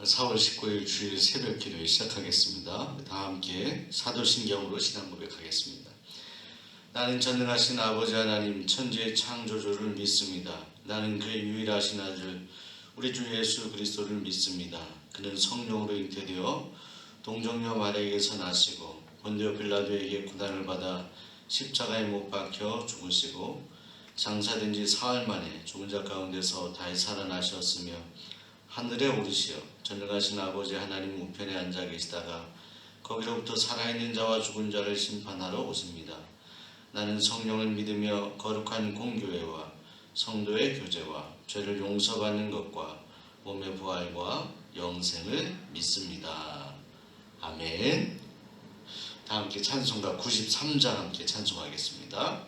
4월 19일 주일 새벽 기도회 시작하겠습니다. 다 함께 사도신경으로 신앙 고백하겠습니다. 나는 전능하신 아버지 하나님 천지의 창조주를 믿습니다. 나는 그의 유일하신 아들 우리 주 예수 그리스도를 믿습니다. 그는 성령으로 잉태되어 동정녀 마리아에게서 나시고 본디오 빌라도에게 고난을 받아 십자가에 못 박혀 죽으시고 장사된 지 사흘 만에 죽은 자 가운데서 다시 살아나셨으며 하늘에 오르시어 전능하신 아버지 하나님 우편에 앉아 계시다가 거기로부터 살아있는 자와 죽은 자를 심판하러 오십니다. 나는 성령을 믿으며 거룩한 공교회와 성도의 교제와 죄를 용서받는 것과 몸의 부활과 영생을 믿습니다. 아멘. 다 함께 찬송가 93장 함께 찬송하겠습니다.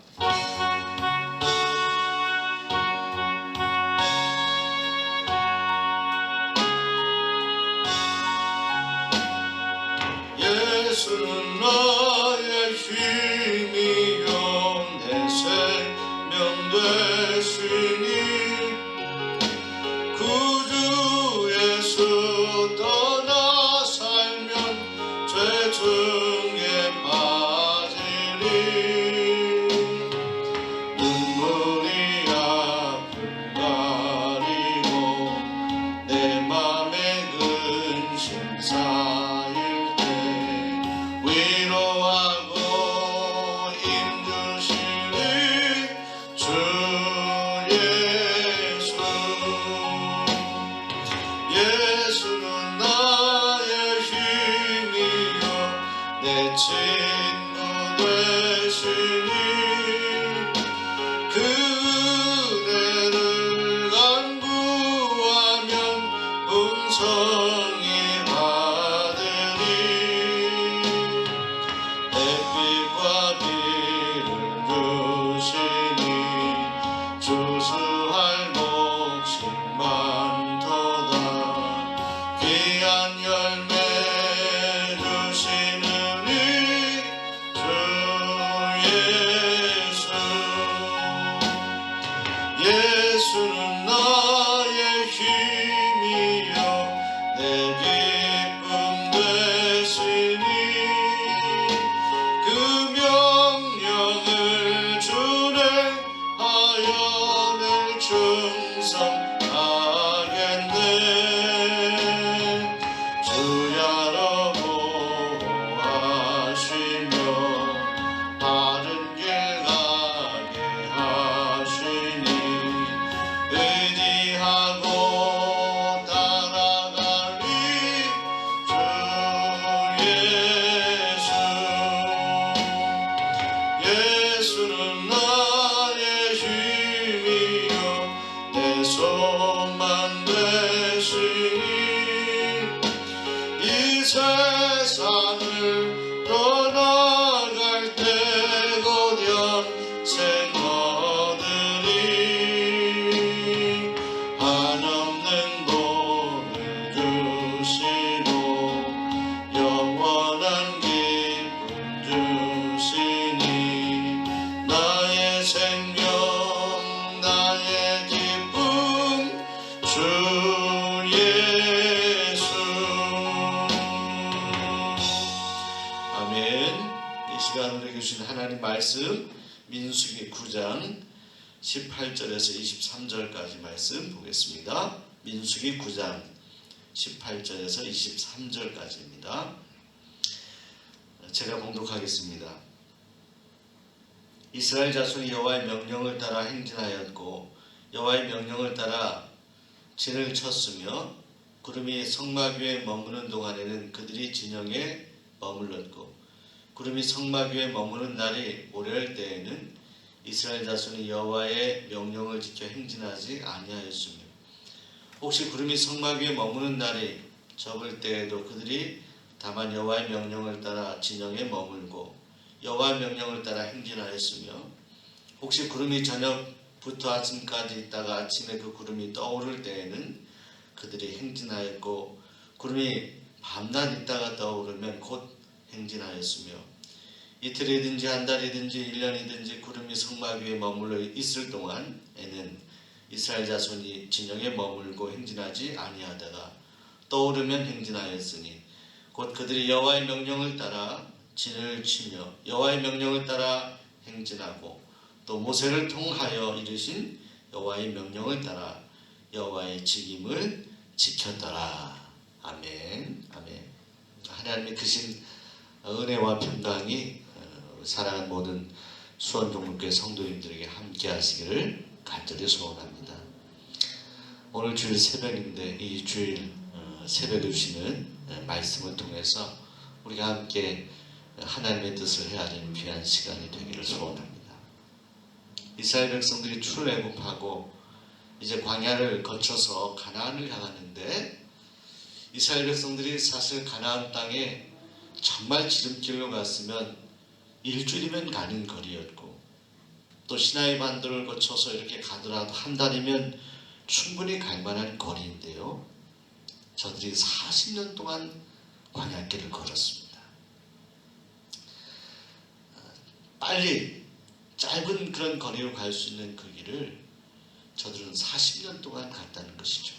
예수는 나의 힘이요 내 생명 되시니 구주 예수 떠나 살면 죄 중에 빠지리 눈물이 앞을 가리고 내 맘에 근심 쌓일 위로하고 힘주시니 주 예수 예수는 나의 힘이요 내 친구 되시니 그 은혜를 간구하면 음성이 햇빛과 비를 주시니 주수할 몫이 많도다 귀한 열매 주시느니 주 예수 예수는 나의 힘이요 내 기쁨 되시니 그 명령을 준행하여 늘 충성하겠네 주야로 보호하시며 바른 길 가게 하시니 의지하고 따라가리 주 예수는 나의 힘이요 내 소망 되시니 이 세상을 떠나갈 때 곧 영생 얻으리 한없는 복을 주시고 영원한 기쁨 주시니 나의 생명 나의 기쁨 주 예수 아멘. 이 시간 우리에게 주신 하나님 말씀 민수기 9장 18절에서 23절까지 말씀 보겠습니다. 민수기 9장 18절에서 23절까지입니다. 제가 봉독하겠습니다. 이스라엘 자손이 여호와의 명령을 따라 행진하였고 여호와의 명령을 따라 진을 쳤으며 구름이 성막 위에 머무는 동안에는 그들이 진영에 머물렀고 구름이 성막 위에 머무는 날이 모레할 때에는 이스라엘 자손이 여호와의 명령을 지켜 행진하지 아니하였으며 혹시 구름이 성막 위에 머무는 날이 접을 때에도 그들이 다만 여호와의 명령을 따라 진영에 머물고 여호와의 명령을 따라 행진하였으며 혹시 구름이 저녁부터 아침까지 있다가 아침에 그 구름이 떠오를 때에는 그들이 행진하였고 구름이 밤낮 있다가 떠오르면 곧 행진하였으며 이틀이든지 한 달이든지 1년이든지 구름이 성막 위에 머물러 있을 동안에는 이스라엘 자손이 진영에 머물고 행진하지 아니하다가 떠오르면 행진하였으니 곧 그들이 여호와의 명령을 따라 진을 치며 여호와의 명령을 따라 행진하고 또 모세를 통하여 이르신 여호와의 명령을 따라 여호와의 직임을 지켰더라. 아멘. 아멘. 하나님의 크신 은혜와 평강이 사랑하는 모든 수원동문교회 성도님들에게 함께 하시기를 간절히 소원합니다. 오늘 주일 새벽인데 이 주일 새벽에 주시는 말씀을 통해서 우리가 함께 하나님의 뜻을 헤아리는 귀한 시간이 되기를 소원합니다. 이스라엘 백성들이 출애굽하고 이제 광야를 거쳐서 가나안을 향하는데 이스라엘 백성들이 사실 가나안 땅에 정말 지름길로 갔으면 일주일이면 가는 거리였고 또 시나이 반도를 거쳐서 이렇게 가더라도 한 달이면 충분히 갈 만한 거리인데요. 저들이 40년 동안 광야길을 걸었습니다. 빨리 짧은 그런 거리로 갈 수 있는 그 길을 저들은 40년 동안 갔다는 것이죠.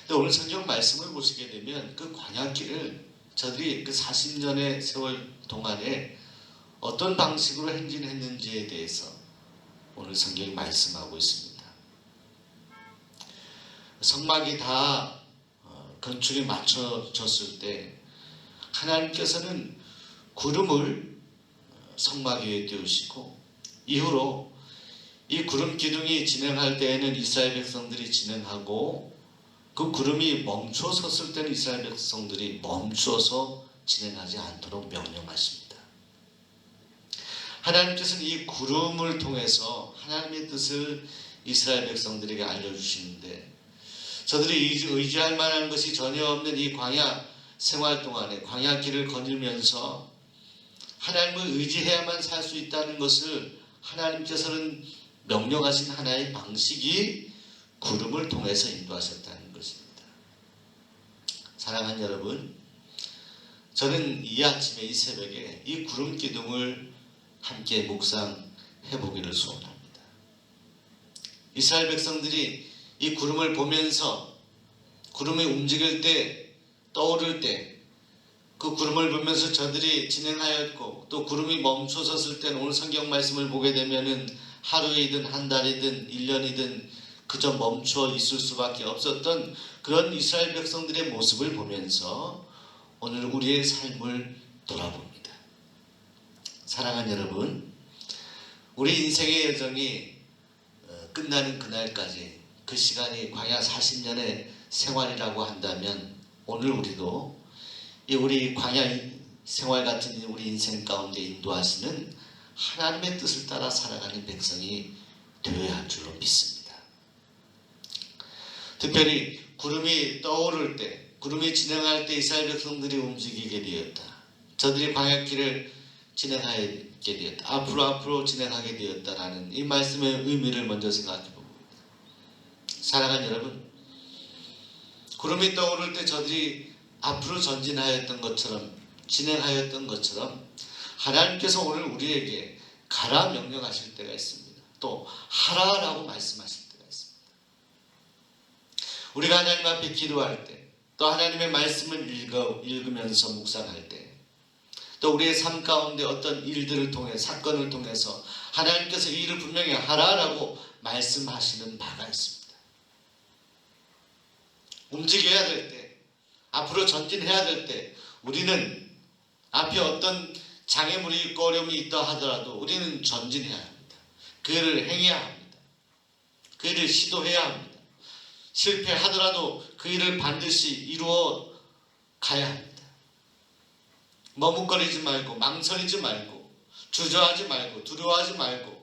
근데 오늘 성경 말씀을 보시게 되면 그 광야길을 저들이 그 40년의 세월 동안에 어떤 방식으로 행진했는지에 대해서 오늘 성경이 말씀하고 있습니다. 성막이 다 건축이 맞춰졌을 때 하나님께서는 구름을 성막 위에 띄우시고 이후로 이 구름 기둥이 진행할 때에는 이스라엘 백성들이 진행하고 그 구름이 멈춰 섰을 때는 이스라엘 백성들이 멈춰서 진행하지 않도록 명령하십니다. 하나님께서는 이 구름을 통해서 하나님의 뜻을 이스라엘 백성들에게 알려주시는데 저들이 의지할 만한 것이 전혀 없는 이 광야 생활 동안에 광야길을 거닐면서 하나님을 의지해야만 살 수 있다는 것을 하나님께서는 명령하신 하나의 방식이 구름을 통해서 인도하셨다는 것입니다. 사랑하는 여러분, 저는 이 아침에 이 새벽에 이 구름 기둥을 함께 묵상해 보기를 소원합니다. 이스라엘 백성들이 이 구름을 보면서 구름이 움직일 때 떠오를 때 그 구름을 보면서 저들이 진행하였고 또 구름이 멈춰섰을 때는 오늘 성경 말씀을 보게 되면은 하루이든 한 달이든 1년이든 그저 멈춰 있을 수밖에 없었던 그런 이스라엘 백성들의 모습을 보면서 오늘 우리의 삶을 돌아봅니다. 사랑하는 여러분, 우리 인생의 여정이 끝나는 그날까지 그 시간이 광야 40년의 생활이라고 한다면 오늘 우리도 우리 광야 생활 같은 우리 인생 가운데 인도하시는 하나님의 뜻을 따라 살아가는 백성이 되어야 할 줄로 믿습니다. 특별히 구름이 떠오를 때, 구름이 진행할 때 이스라엘 백성들이 움직이게 되었다. 저들이 광야길을 진행하게 되었다. 앞으로 진행하게 되었다라는 이 말씀의 의미를 먼저 생각해 봅니다. 사랑하는 여러분, 구름이 떠오를 때 저들이 앞으로 전진하였던 것처럼 진행하였던 것처럼 하나님께서 오늘 우리에게 가라 명령하실 때가 있습니다. 또 하라라고 말씀하실 때가 있습니다. 우리가 하나님 앞에 기도할 때, 또 하나님의 말씀을 읽으면서 묵상할 때, 또 우리의 삶 가운데 어떤 일들을 통해 사건을 통해서 하나님께서 이 일을 분명히 하라라고 말씀하시는 바가 있습니다. 움직여야 될 때, 앞으로 전진해야 될 때 우리는 앞에 어떤 장애물이 있고 어려움이 있다 하더라도 우리는 전진해야 합니다. 그 일을 행해야 합니다. 그 일을 시도해야 합니다. 실패하더라도 그 일을 반드시 이루어 가야 합니다. 머뭇거리지 말고 망설이지 말고 주저하지 말고 두려워하지 말고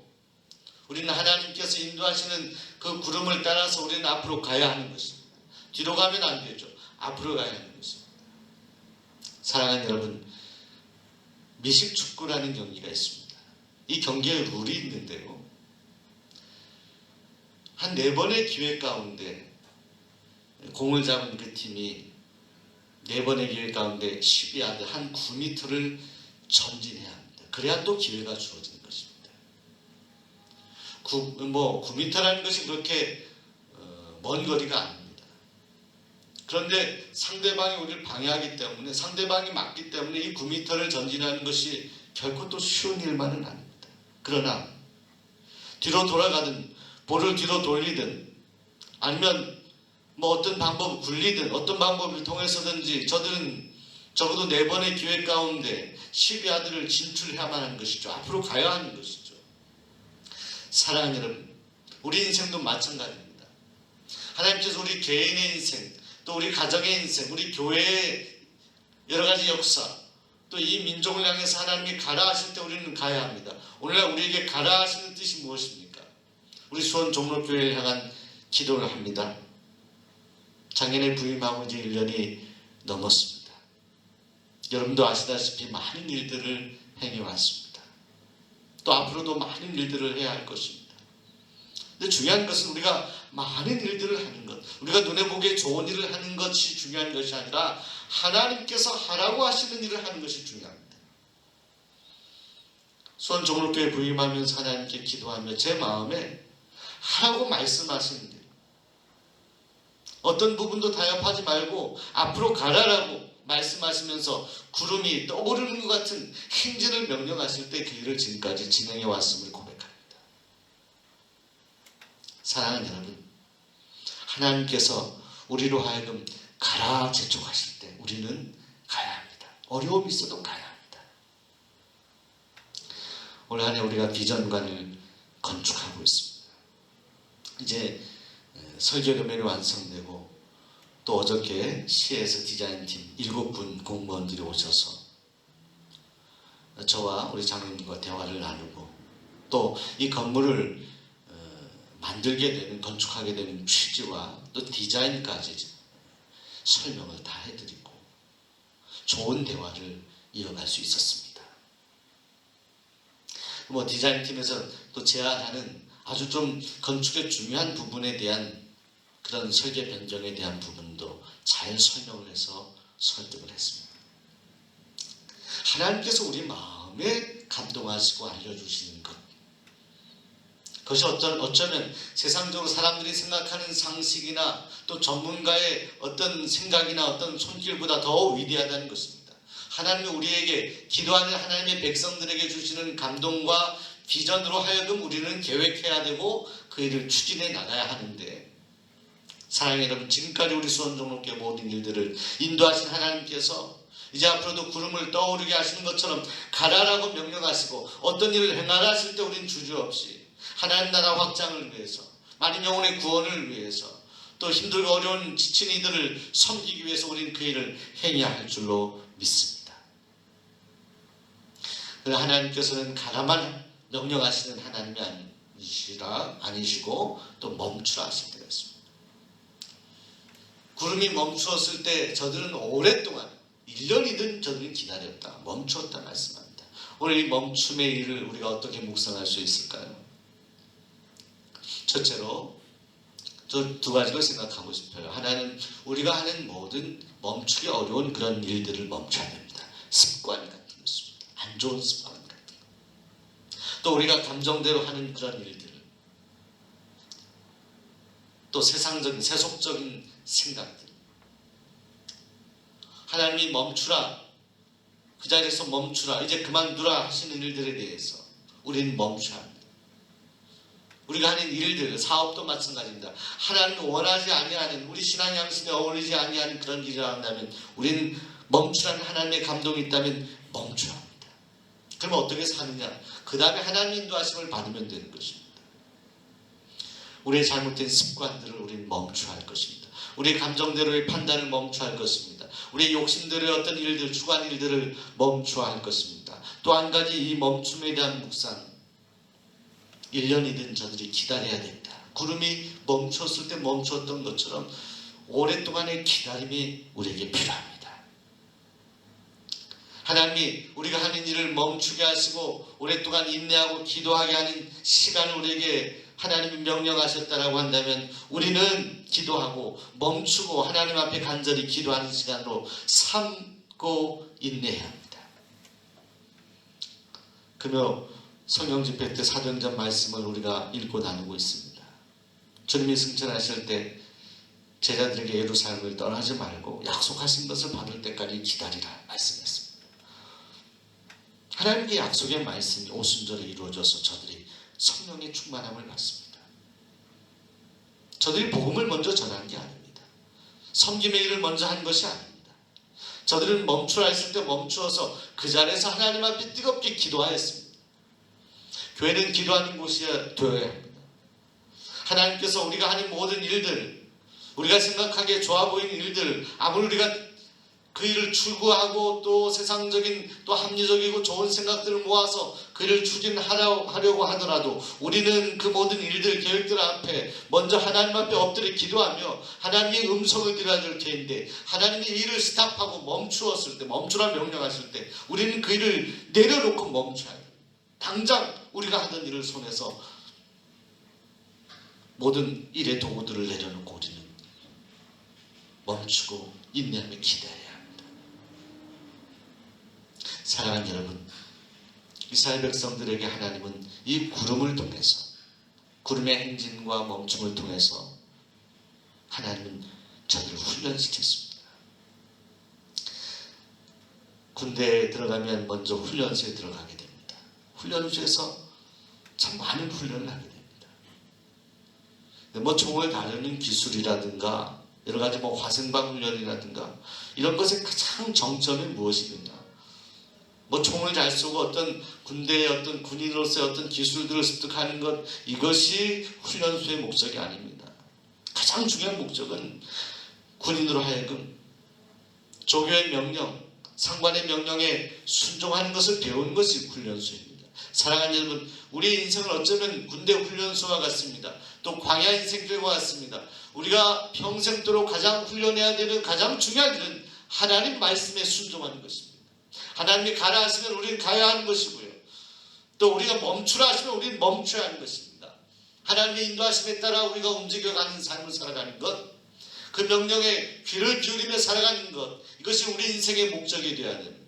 우리는 하나님께서 인도하시는 그 구름을 따라서 우리는 앞으로 가야 하는 것입니다. 뒤로 가면 안 되죠. 앞으로 가야 하는 것입니다. 사랑하는 여러분, 미식축구라는 경기가 있습니다. 이 경기에 룰이 있는데요. 한 4번의 기회 가운데 공을 잡은 그 팀이 4번의 기회 가운데 12야드 한 9m를 전진해야 합니다. 그래야 또 기회가 주어지는 것입니다. 9m라는 것이 그렇게 먼 거리가 아닙니다. 그런데 상대방이 우리를 방해하기 때문에, 상대방이 막기 때문에 이 9m를 전진하는 것이 결코 또 쉬운 일만은 아닙니다. 그러나 뒤로 돌아가든 볼을 뒤로 돌리든 아니면 뭐 어떤 방법 굴리든 어떤 방법을 통해서든지 저들은 적어도 4번의 기회 가운데 12야드를 진출해야만 하는 것이죠. 앞으로 가야 하는 것이죠. 사랑하는 여러분, 우리 인생도 마찬가지입니다. 하나님께서 우리 개인의 인생, 또 우리 가정의 인생, 우리 교회의 여러 가지 역사, 또 이 민족을 향해서 하나님이 가라 하실 때 우리는 가야 합니다. 오늘날 우리에게 가라 하시는 뜻이 무엇입니까? 우리 수원 종로교회를 향한 기도를 합니다. 작년에 부임하고 이제 1년이 넘었습니다. 여러분도 아시다시피 많은 일들을 행해왔습니다. 또 앞으로도 많은 일들을 해야 할 것입니다. 근데 중요한 것은 우리가 많은 일들을 하는 것, 우리가 눈에 보기에 좋은 일을 하는 것이 중요한 것이 아니라 하나님께서 하라고 하시는 일을 하는 것이 중요합니다. 수원 종로교회 부임하면서 하나님께 기도하며 제 마음에 하라고 말씀하시는 일, 어떤 부분도 타협하지 말고 앞으로 가라라고 말씀하시면서 구름이 떠오르는 것 같은 행진을 명령하실 때 그 일을 지금까지 진행해 왔음을 고백합니다. 사랑하는 여러분, 하나님께서 우리로 하여금 가라 재촉하실 때 우리는 가야 합니다. 어려움이 있어도 가야 합니다. 올 한 해 우리가 비전관을 건축하고 있습니다. 이제 설계도면이 완성되고 또 어저께 시에서 디자인팀 7분 공무원들이 오셔서 저와 우리 장로님과 대화를 나누고 또 이 건물을 만들게 되는, 건축하게 되는 취지와 또 디자인까지 설명을 다 해드리고 좋은 대화를 이어갈 수 있었습니다. 뭐 디자인팀에서 또 제안하는 아주 좀 건축의 중요한 부분에 대한 그런 설계 변경에 대한 부분도 잘 설명을 해서 설득을 했습니다. 하나님께서 우리 마음에 감동하시고 알려주시는 것, 그것이 어쩌면 세상적으로 사람들이 생각하는 상식이나 또 전문가의 어떤 생각이나 어떤 손길보다 더 위대하다는 것입니다. 하나님이 우리에게, 기도하는 하나님의 백성들에게 주시는 감동과 비전으로 하여금 우리는 계획해야 되고 그 일을 추진해 나가야 하는데, 사랑하는 여러분, 지금까지 우리 수원종로교회 모든 일들을 인도하신 하나님께서 이제 앞으로도 구름을 떠오르게 하시는 것처럼 가라라고 명령하시고 어떤 일을 행하라 하실 때 우리는 주저없이 하나님 나라 확장을 위해서, 많은 영혼의 구원을 위해서, 또 힘들고 어려운 지친 이들을 섬기기 위해서 우리는 그 일을 행해야 할 줄로 믿습니다. 그러나 하나님께서는 가라만 명령하시는 하나님이 아니시고 또 멈추라 하실 때가 있습니다. 구름이 멈추었을 때 저들은 오랫동안 1년이든 저들은 기다렸다, 멈추었다 말씀합니다. 오늘 이 멈춤의 일을 우리가 어떻게 묵상할 수 있을까요? 첫째로 저 2가지를 생각하고 싶어요. 하나는 우리가 하는 모든 멈추기 어려운 그런 일들을 멈춰야 됩니다. 습관 같은 것입니다. 안 좋은 습관 같은 것. 또 우리가 감정대로 하는 그런 일들, 또 세상적인 세속적인 생각들, 하나님이 멈추라, 그 자리에서 멈추라, 이제 그만두라 하시는 일들에 대해서 우리는 멈춰야 합니다. 우리가 하는 일들, 사업도 마찬가지입니다. 하나님이 원하지 아니하는, 우리 신앙 양심에 어울리지 아니하는 그런 일을 한다면 우리는 멈추라는 하나님의 감동이 있다면 멈춰야 합니다. 그러면 어떻게 사느냐? 그 다음에 하나님 인도하심을 받으면 되는 것입니다. 우리의 잘못된 습관들을 우리는 멈춰야 할 것입니다. 우리의 감정대로의 판단을 멈춰야 할 것입니다. 우리의 욕심대로의 어떤 일들, 주관 일들을 멈춰야 할 것입니다. 또 한 가지, 이 멈춤에 대한 묵상, 1년이든 저들이 기다려야 됩니다. 구름이 멈췄을 때 멈췄던 것처럼 오랫동안의 기다림이 우리에게 필요합니다. 하나님이 우리가 하는 일을 멈추게 하시고 오랫동안 인내하고 기도하게 하는 시간을 우리에게 하나님이 명령하셨다라고 한다면 우리는 기도하고 멈추고 하나님 앞에 간절히 기도하는 시간으로 삼고 인내해야 합니다. 금요 성령 집회 때 사도행전 말씀을 우리가 읽고 나누고 있습니다. 주님이 승천하실 때 제자들에게 예루살렘을 떠나지 말고 약속하신 것을 받을 때까지 기다리라 말씀했습니다. 하나님의 약속의 말씀이 오순절에 이루어져서 저들이 성령의 충만함을 받습니다. 저들이 복음을 먼저 전한 게 아닙니다. 섬김의 일을 먼저 한 것이 아닙니다. 저들은 멈추라 했을 때 멈추어서 그 자리에서 하나님 앞에 뜨겁게 기도하였습니다. 교회는 기도하는 곳이어야 합니다. 하나님께서 우리가 하는 모든 일들, 우리가 생각하기에 좋아 보이는 일들, 아무리 우리가 그 일을 추구하고 또 세상적인 또 합리적이고 좋은 생각들을 모아서 그 일을 추진하려고 하더라도 우리는 그 모든 일들, 계획들 앞에 먼저 하나님 앞에 엎드려 기도하며 하나님의 음성을 들어야 될 때인데, 하나님이 일을 스탑하고 멈추었을 때, 멈추라 명령하실 때 우리는 그 일을 내려놓고 멈춰야 돼요. 당장 우리가 하던 일을 손에서 모든 일의 도구들을 내려놓고 우리는 멈추고 인내하며 기다려야 합니다. 사랑하는 여러분, 이스라엘 백성들에게 하나님은 이 구름을 통해서, 구름의 행진과 멈춤을 통해서 하나님은 저들을 훈련시켰습니다. 군대에 들어가면 먼저 훈련소에 들어가게 됩니다. 훈련소에서 참 많은 훈련을 하게 됩니다. 총을 다루는 기술이라든가 여러 가지 화생방 훈련이라든가 이런 것의 가장 정점이 무엇이겠냐? 총을 잘 쏘고 어떤 군대의 어떤 군인으로서의 어떤 기술들을 습득하는 것, 이것이 훈련소의 목적이 아닙니다. 가장 중요한 목적은 군인으로 하여금 조교의 명령, 상관의 명령에 순종하는 것을 배우는 것이 훈련소입니다. 사랑하는 여러분, 우리의 인생은 어쩌면 군대 훈련소와 같습니다. 또 광야 인생들과 같습니다. 우리가 평생도록 가장 훈련해야 되는 가장 중요한 일은 하나님 말씀에 순종하는 것입니다. 하나님이 가라 하시면 우리는 가야 하는 것이고요. 또 우리가 멈추라 하시면 우리는 멈춰야 하는 것입니다. 하나님의 인도하심에 따라 우리가 움직여가는 삶을 살아가는 것, 그 명령에 귀를 기울이며 살아가는 것, 이것이 우리 인생의 목적이 되어야 됩니다.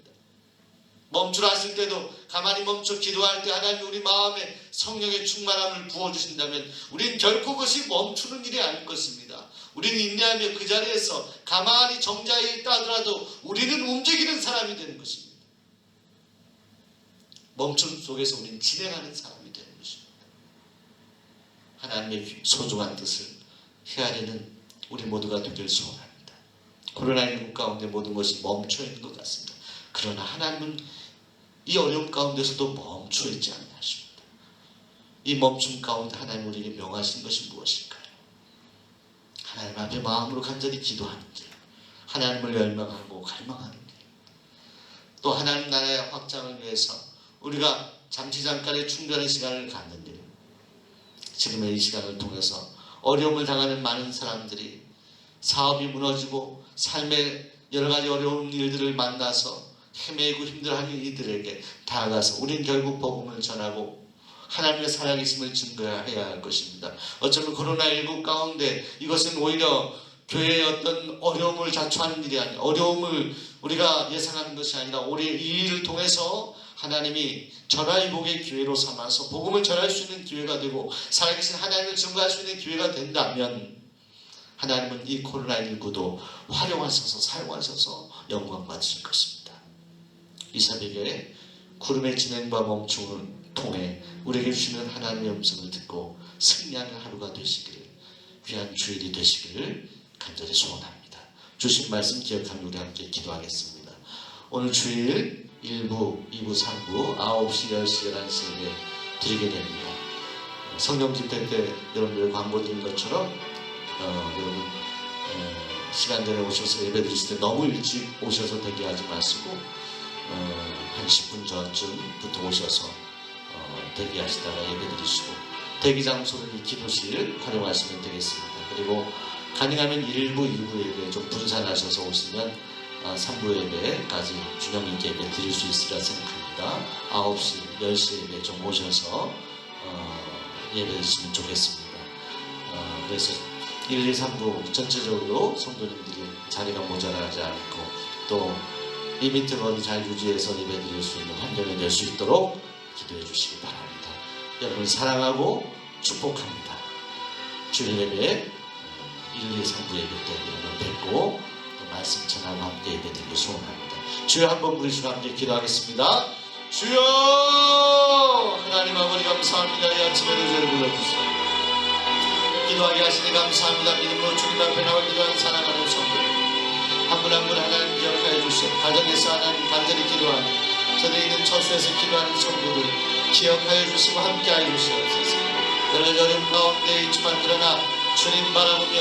멈추라 하실 때도 가만히 멈춰 기도할 때 하나님 우리 마음에 성령의 충만함을 부어주신다면 우리는 결코 그것이 멈추는 일이 아닐 것입니다. 우리는 인내하며 그 자리에서 가만히 정자에 있다 하더라도 우리는 움직이는 사람이 되는 것입니다. 멈춤 속에서 우리는 진행하는 사람이 되는 것입니다. 하나님의 소중한 뜻을 헤아리는 우리 모두가 되길 소원합니다. 코로나19 가운데 모든 것이 멈춰 있는 것 같습니다. 그러나 하나님은 이 어려움 가운데서도 멈춰 있지 않나 싶습니다. 이 멈춤 가운데 하나님 우리에게 명하신 것이 무엇일까요? 하나님 앞에 마음으로 간절히 기도하는 길, 하나님을 열망하고 갈망하는 길, 또 하나님 나라의 확장을 위해서 우리가 잠깐의 충전의 시간을 갖는 일, 지금의 이 시간을 통해서 어려움을 당하는 많은 사람들이 사업이 무너지고 삶의 여러 가지 어려운 일들을 만나서 헤매고 힘들어하는 이들에게 다가가서 우린 결국 복음을 전하고 하나님의 살아계심을 증거해야 할 것입니다. 어쩌면 코로나19 가운데 이것은 오히려 교회의 어떤 어려움을 자초하는 일이 아니라, 어려움을 우리가 예상하는 것이 아니라 우리 이 일을 통해서 하나님이 전화위복의 기회로 삼아서 복음을 전할 수 있는 기회가 되고 살아계신 하나님을 증거할 수 있는 기회가 된다면 하나님은 이 코로나19도 활용하셔서 사용하셔서 영광 받으실 것입니다. 이 새벽에 구름의 진행과 멈춤을 통해 우리에게 주시는 하나님의 음성을 듣고 승리하는 하루가 되시기를, 귀한 주일이 되시기를 간절히 소원합니다. 주신 말씀 기억하며 우리 함께 기도하겠습니다. 오늘 주일 1부, 2부, 3부 9시, 10시, 11시에 드리게 됩니다. 성령 집회 때 여러분들 광고 드린 것처럼 여러분 시간 전에 오셔서 예배 드리실 때 너무 일찍 오셔서 대기하지 마시고 한 10분 전쯤부터 오셔서 대기하시다가 예배 드리시고, 대기 장소는 이 기도실 활용하시면 되겠습니다. 그리고 가능하면 1부, 2부 예배 좀 분산하셔서 오시면 3부 예배까지 균형 있게 예배 드릴 수 있으리라 생각합니다. 9시, 10시 예배 좀 오셔서 예배 드리시면 좋겠습니다. 그래서 1, 2, 3부 전체적으로 성도님들이 자리가 모자라지 않고 또 리미트건이 잘 유지해서 예배 드릴 수 있는 환경이 될 수 있도록 기도해 주시기 바랍니다. 여러분을 사랑하고 축복합니다. 주일 예배 1, 2, 3부 예배 때 뵙고 또 말씀 전하고 함께 예배 드리고 소원합니다. 주여 한번 부르시고 함께 기도하겠습니다. 주여 하나님 아버지 감사합니다. 이 아침에도 저를 불러주세요. 기도하게 하시니 감사합니다. 믿음으로 주님 앞에 나와 기도한 사랑하는 성도들 한 분 한 분 하나님 기억하여 주시오. 가정에서 하나님 간절히 기도하는 저들이 있는 처소에서 기도하는 성도들 기억하여 주시고 함께하여 주시옵소서. 여러 여름 가운데 있지만 그러나 주님 바라보며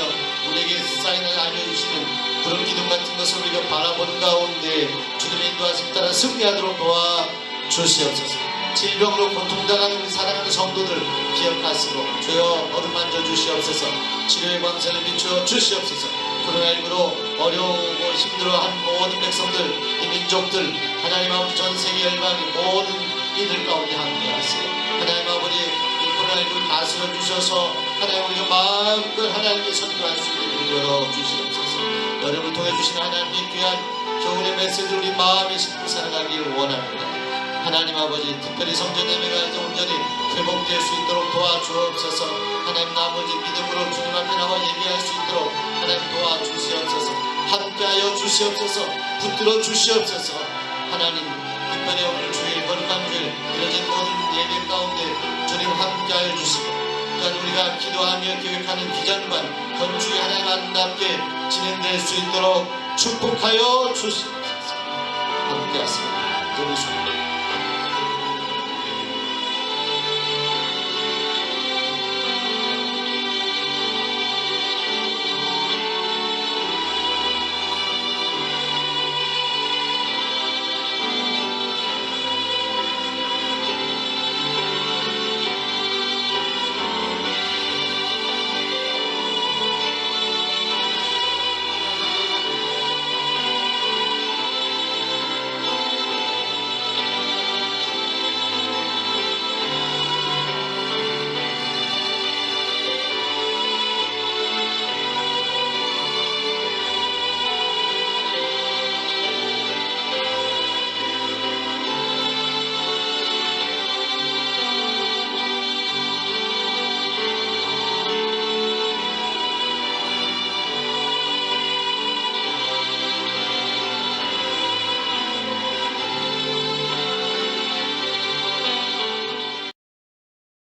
우리에게 사인을 알려주시는 그런 기둥 같은 것을 우리가 바라보는 가운데 주님의 인도하심 따라 승리하도록 도와주시옵소서. 질병으로 고통당하는 우리 사랑하는 성도들 기억하시고 주여 어루만져 주시옵소서. 치료의 광선을 비추어 주시옵소서. 코로나19로 어려우고 힘들어한 모든 백성들, 이 민족들 하나님 아버지 전 세계 열방의 모든 이들 가운데 함께하세요. 하나님 아버지 이 코로나19를 다스려 주셔서 하나님 우리가 마음껏 하나님께 선교할 수 있는 열어주시옵소서. 여름을 통해 주신 하나님의 귀한 겨울의 메시지를 우리 마음에 심고 살아가길 원합니다. 하나님 아버지 특별히 성전 예배가 이제 온전히 회복될 수 있도록 도와주옵소서. 하나님 아버지 믿음으로 주님 앞에 나와 예배할 수 있도록 하나님 도와주시옵소서. 함께하여 주시옵소서. 붙들어 주시옵소서. 하나님 특별히 오늘 주일 거룩한 주일 드려진 모든 예배 가운데 주님 함께하여 주시고 또한 우리가 기도하며 계획하는 비전관 건축이 하나님 아름답게 진행될 수 있도록 축복하여 주시옵소서. 함께하세요.